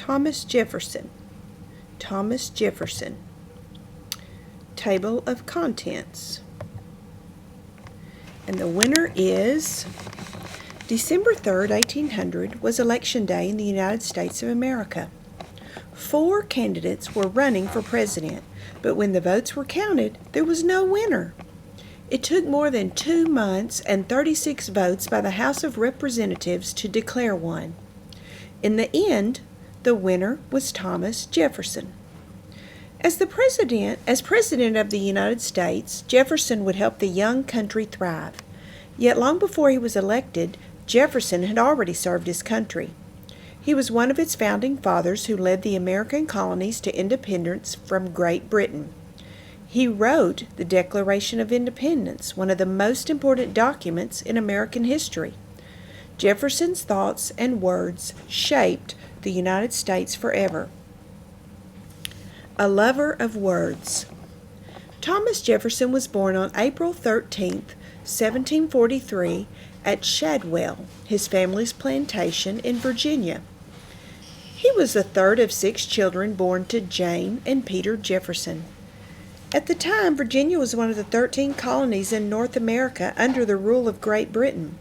Thomas Jefferson. Thomas Jefferson. Table of contents. And the winner is December 3rd, 1800 was Election Day in the United States of America. 4 candidates were running for president, but when the votes were counted, there was no winner. It took more than 2 months and 36 votes by the House of Representatives to declare one. In the end, the winner was Thomas Jefferson. As President of the United States, Jefferson would help the young country thrive. Yet long before he was elected, Jefferson had already served his country. He was one of its founding fathers who led the American colonies to independence from Great Britain. He wrote the Declaration of Independence, one of the most important documents in American history. Jefferson's thoughts and words shaped the United States forever. A lover of words. Thomas Jefferson was born on April 13, 1743, at Shadwell, his family's plantation in Virginia. He was the third of 6 children born to Jane and Peter Jefferson. At the time, Virginia was one of the 13 colonies in North America under the rule of Great Britain.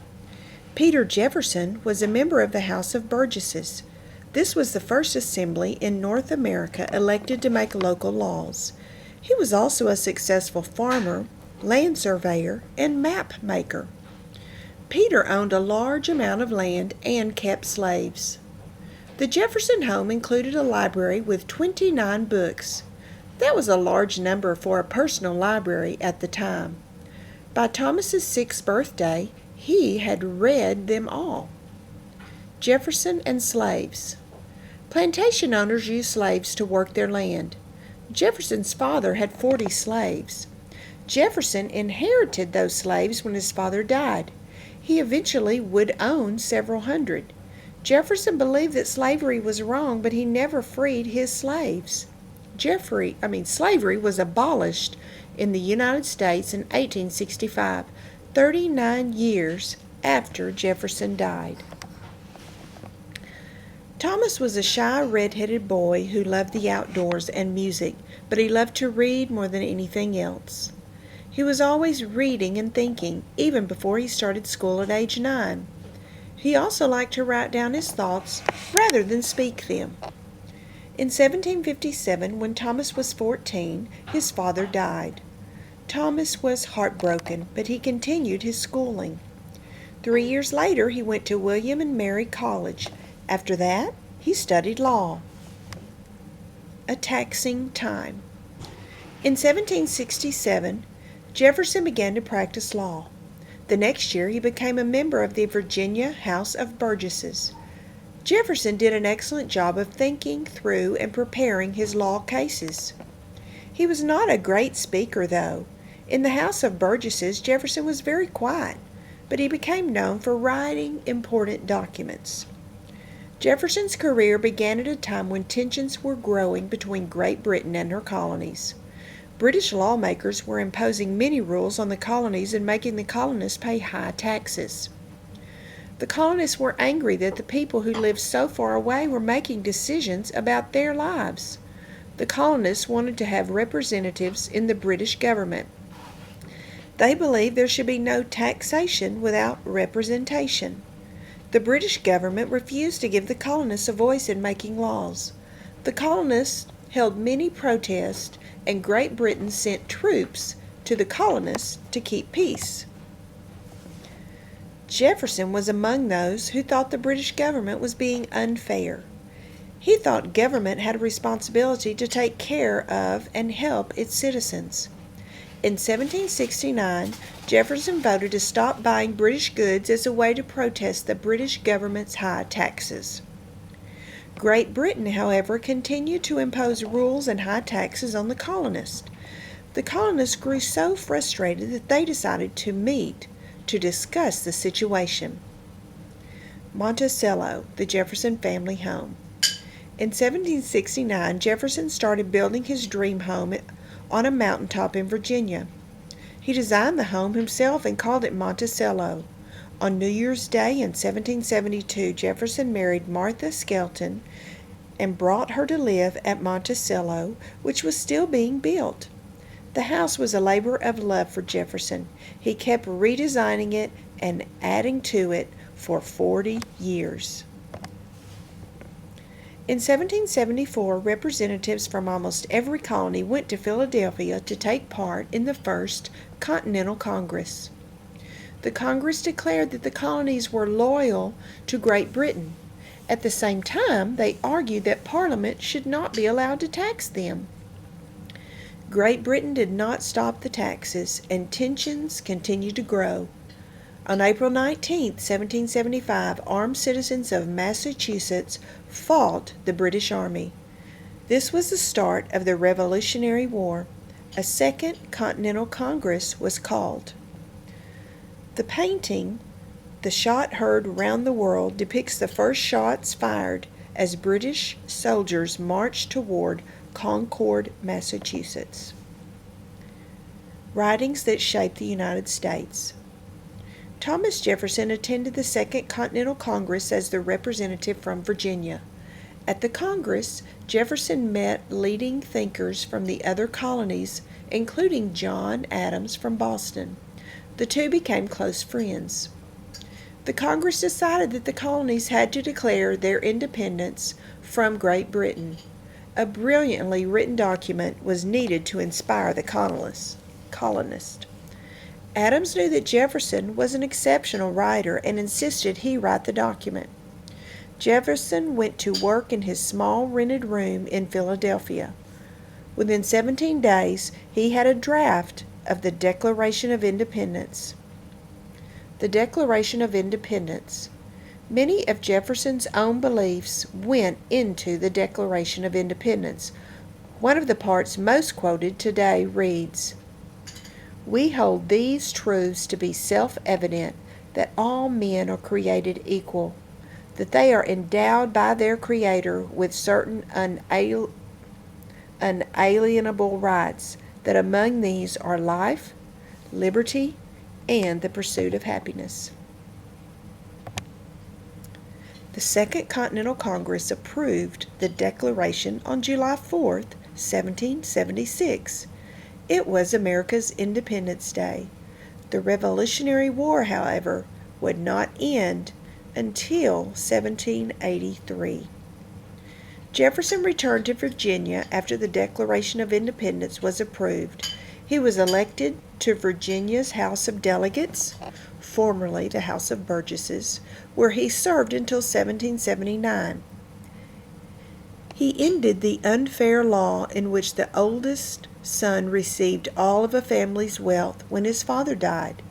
Peter Jefferson was a member of the House of Burgesses. This was the first assembly in North America elected to make local laws. He was also a successful farmer, land surveyor, and map maker. Peter owned a large amount of land and kept slaves. The Jefferson home included a library with 29 books. That was a large number for a personal library at the time. By Thomas's 6th birthday, he had read them all. Jefferson and slaves. Plantation owners used slaves to work their land. Jefferson's father had 40 slaves. Jefferson inherited those slaves when his father died. He eventually would own several hundred. Jefferson believed that slavery was wrong, but he never freed his slaves. Slavery was abolished in the United States in 1865, 39 years after Jefferson died. Thomas was a shy, red-headed boy who loved the outdoors and music, but he loved to read more than anything else. He was always reading and thinking, even before he started school at age 9. He also liked to write down his thoughts rather than speak them. In 1757, when Thomas was 14, his father died. Thomas was heartbroken, but he continued his schooling. 3 years later, he went to William and Mary College. After that, he studied law. A taxing time. In 1767, Jefferson began to practice law. The next year, he became a member of the Virginia House of Burgesses. Jefferson did an excellent job of thinking through and preparing his law cases. He was not a great speaker, though. In the House of Burgesses, Jefferson was very quiet, but he became known for writing important documents. Jefferson's career began at a time when tensions were growing between Great Britain and her colonies. British lawmakers were imposing many rules on the colonies and making the colonists pay high taxes. The colonists were angry that the people who lived so far away were making decisions about their lives. The colonists wanted to have representatives in the British government. They believed there should be no taxation without representation. The British government refused to give the colonists a voice in making laws. The colonists held many protests, and Great Britain sent troops to the colonists to keep peace. Jefferson was among those who thought the British government was being unfair. He thought government had a responsibility to take care of and help its citizens. In 1769, Jefferson voted to stop buying British goods as a way to protest the British government's high taxes. Great Britain, however, continued to impose rules and high taxes on the colonists. The colonists grew so frustrated that they decided to meet to discuss the situation. Monticello, the Jefferson family home. In 1769, Jefferson started building his dream home on a mountaintop in Virginia. He designed the home himself and called it Monticello. On New Year's Day in 1772, Jefferson married Martha Skelton, and brought her to live at Monticello, which was still being built. The house was a labor of love for Jefferson. He kept redesigning it and adding to it for 40 years. In 1774, representatives from almost every colony went to Philadelphia to take part in the First Continental Congress. The Congress declared that the colonies were loyal to Great Britain. At the same time, they argued that Parliament should not be allowed to tax them. Great Britain did not stop the taxes, and tensions continued to grow. On April 19, 1775, armed citizens of Massachusetts fought the British Army. This was the start of the Revolutionary War. A Second Continental Congress was called. The painting, "The Shot Heard Round the World," depicts the first shots fired as British soldiers marched toward Concord, Massachusetts. Writings that shaped the United States. Thomas Jefferson attended the Second Continental Congress as the representative from Virginia. At the Congress, Jefferson met leading thinkers from the other colonies, including John Adams from Boston. The two became close friends. The Congress decided that the colonies had to declare their independence from Great Britain. A brilliantly written document was needed to inspire the colonists. Adams knew that Jefferson was an exceptional writer and insisted he write the document. Jefferson went to work in his small rented room in Philadelphia. Within 17 days, he had a draft of the Declaration of Independence. The Declaration of Independence. Many of Jefferson's own beliefs went into the Declaration of Independence. One of the parts most quoted today reads, "We hold these truths to be self-evident, that all men are created equal, that they are endowed by their Creator with certain unalienable rights, that among these are life, liberty, and the pursuit of happiness." The Second Continental Congress approved the Declaration on July 4, 1776. It was America's Independence Day. The Revolutionary War, however, would not end until 1783. Jefferson returned to Virginia after the Declaration of Independence was approved. He was elected to Virginia's House of Delegates, formerly the House of Burgesses, where he served until 1779. He ended the unfair law in which the oldest son received all of a family's wealth when his father died.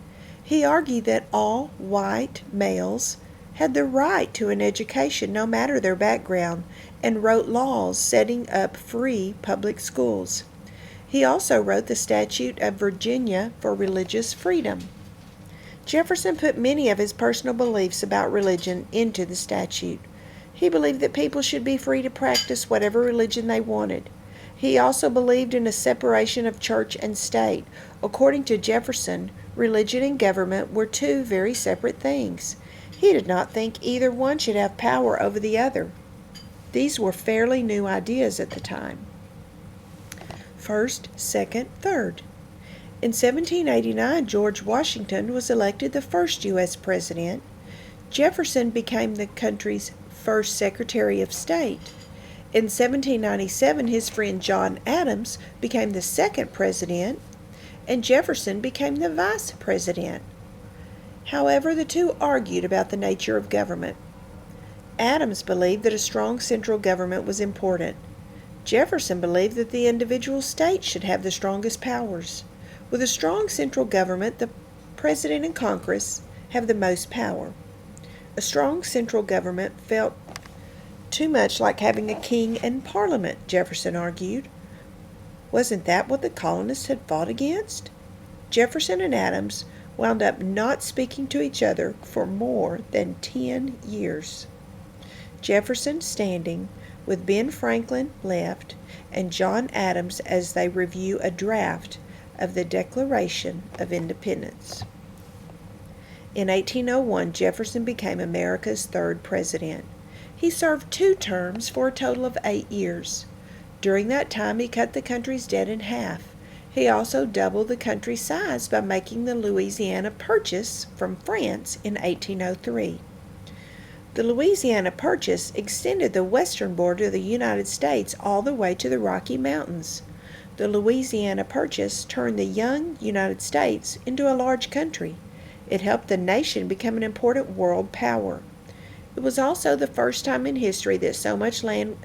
He argued that all white males had the right to an education no matter their background, and wrote laws setting up free public schools. He also wrote the Statute of Virginia for religious freedom. Jefferson put many of his personal beliefs about religion into the statute. He believed that people should be free to practice whatever religion they wanted. He also believed in a separation of church and state. According to Jefferson, religion and government were two very separate things. He did not think either one should have power over the other. These were fairly new ideas at the time. First, second, third. In 1789, George Washington was elected the first U.S. president. Jefferson became the country's first Secretary of State. In 1797, his friend John Adams became the second president, and Jefferson became the vice president. However, the two argued about the nature of government. Adams believed that a strong central government was important. Jefferson believed that the individual states should have the strongest powers. With a strong central government, the President and Congress have the most power. A strong central government felt too much like having a king and parliament, Jefferson argued. Wasn't that what the colonists had fought against? Jefferson and Adams wound up not speaking to each other for more than 10 years. Jefferson standing with Ben Franklin left and John Adams as they review a draft of the Declaration of Independence. In 1801, Jefferson became America's third president. He served 2 terms for a total of 8 years. During that time, he cut the country's debt in half. He also doubled the country's size by making the Louisiana Purchase from France in 1803. The Louisiana Purchase extended the western border of the United States all the way to the Rocky Mountains. The Louisiana Purchase turned the young United States into a large country. It helped the nation become an important world power. It was also the first time in history that so much land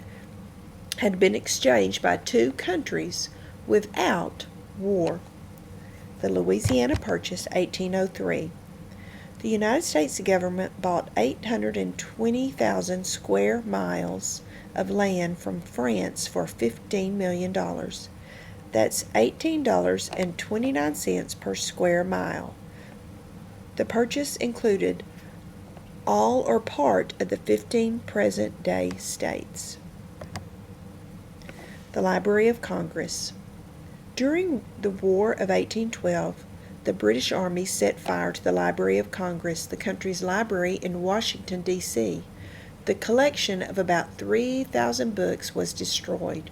had been exchanged by 2 countries without war. The Louisiana Purchase, 1803. The United States government bought 820,000 square miles of land from France for $15 million. That's $18.29 per square mile. The purchase included all or part of the 15 present-day states. The Library of Congress. During the War of 1812, the British Army set fire to the Library of Congress, the country's library in Washington, D.C. The collection of about 3,000 books was destroyed.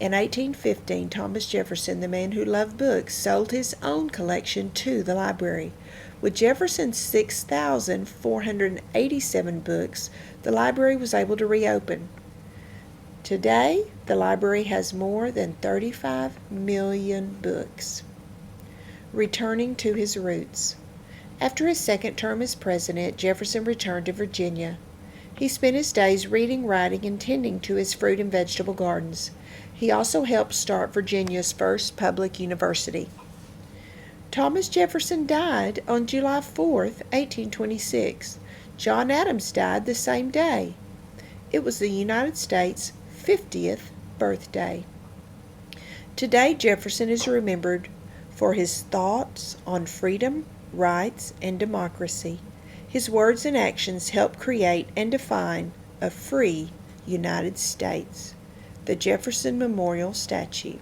In 1815, Thomas Jefferson, the man who loved books, sold his own collection to the library. With Jefferson's 6,487 books, the library was able to reopen. Today, the library has more than 35 million books. Returning to his roots. After his second term as president, Jefferson returned to Virginia. He spent his days reading, writing, and tending to his fruit and vegetable gardens. He also helped start Virginia's first public university. Thomas Jefferson died on July 4, 1826. John Adams died the same day. It was the United States' 50th birthday. Today, Jefferson is remembered for his thoughts on freedom, rights, and democracy. His words and actions helped create and define a free United States. The Jefferson Memorial Statue.